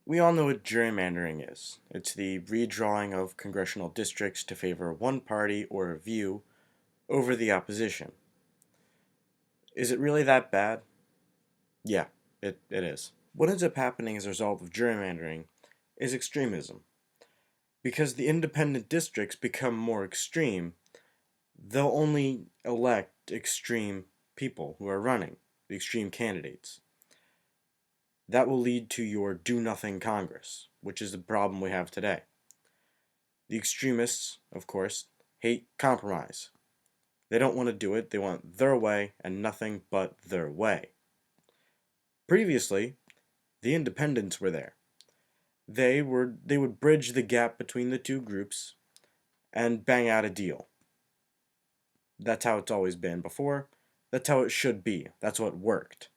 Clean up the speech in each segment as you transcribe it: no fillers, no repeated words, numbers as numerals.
We all know what gerrymandering is. It's the redrawing of congressional districts to favor one party or a view over the opposition. Is it really that bad? Yeah, it is. What ends up happening as a result of gerrymandering is extremism. Because the independent districts become more extreme, they'll only elect extreme people who are running, the extreme candidates. That will lead to your do-nothing Congress, which is the problem we have today. The extremists, of course, hate compromise. They don't want to do it, they want their way and nothing but their way. Previously, the independents were there. They would bridge the gap between the two groups and bang out a deal. That's how it's always been before. That's how it should be. That's what worked.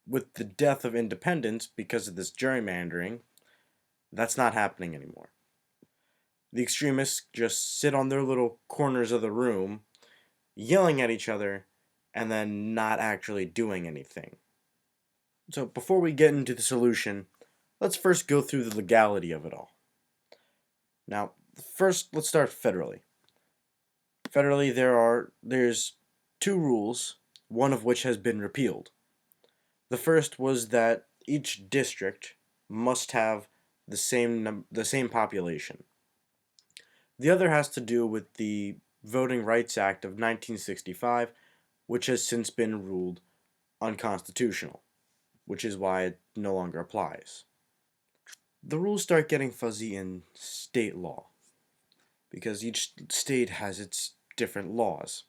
With the death of independence because of this gerrymandering, that's not happening anymore. The extremists just sit on their little corners of the room, yelling at each other, and then not actually doing anything. So before we get into the solution, let's first go through the legality of it all. Now, first, let's start federally. Federally, there's two rules, one of which has been repealed. The first was that each district must have the same population. The other has to do with the Voting Rights Act of 1965, which has since been ruled unconstitutional, which is why it no longer applies. The rules start getting fuzzy in state law, because each state has its different laws.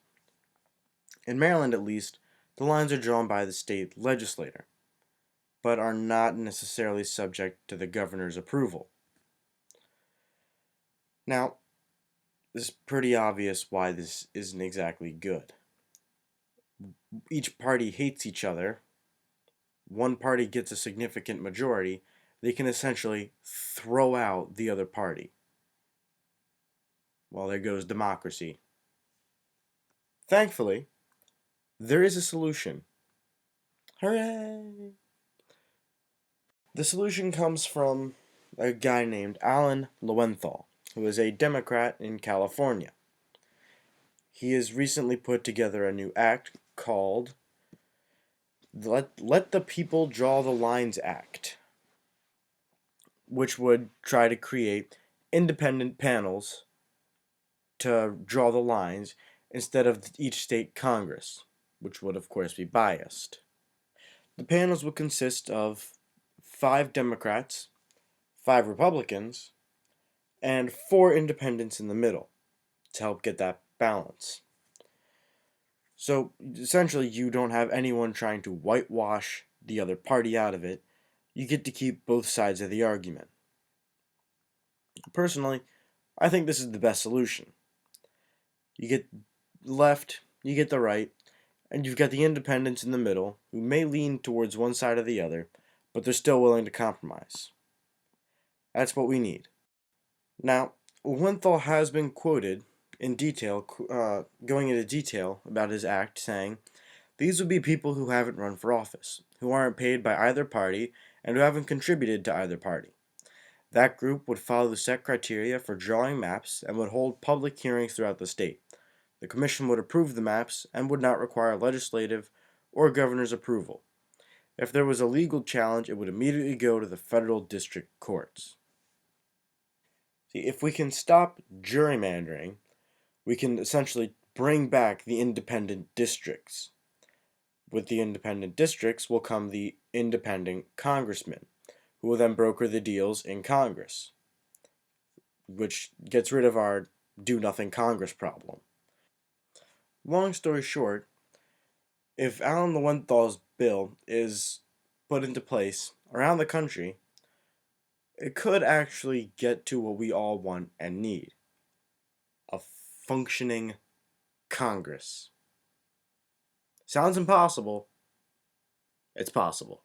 In Maryland, at least, the lines are drawn by the state legislature, but are not necessarily subject to the governor's approval. Now, it's pretty obvious why this isn't exactly good. Each party hates each other. One party gets a significant majority, they can essentially throw out the other party. Well, there goes democracy. Thankfully, there is a solution. Hooray! The solution comes from a guy named Alan Lowenthal, who is a Democrat in California. He has recently put together a new act called Let the People Draw the Lines Act, which would try to create independent panels to draw the lines instead of each state Congress, which would of course be biased. The panels would consist of 5 Democrats, 5 Republicans, and 4 independents in the middle to help get that balance. So essentially, you don't have anyone trying to whitewash the other party out of it. You get to keep both sides of the argument. Personally, I think this is the best solution. You get left, you get the right, and you've got the independents in the middle who may lean towards one side or the other, but they're still willing to compromise. That's what we need. Now, Lowenthal has been quoted in detail, going into detail about his act, saying, "These would be people who haven't run for office, who aren't paid by either party, and who haven't contributed to either party. That group would follow the set criteria for drawing maps and would hold public hearings throughout the state. The commission would approve the maps and would not require legislative or governor's approval. If there was a legal challenge, it would immediately go to the federal district courts." See, if we can stop gerrymandering, we can essentially bring back the independent districts. With the independent districts will come the independent congressmen, who will then broker the deals in Congress, which gets rid of our do-nothing Congress problem. Long story short, if Alan Lowenthal's bill is put into place around the country, it could actually get to what we all want and need: a functioning Congress. Sounds impossible. It's possible.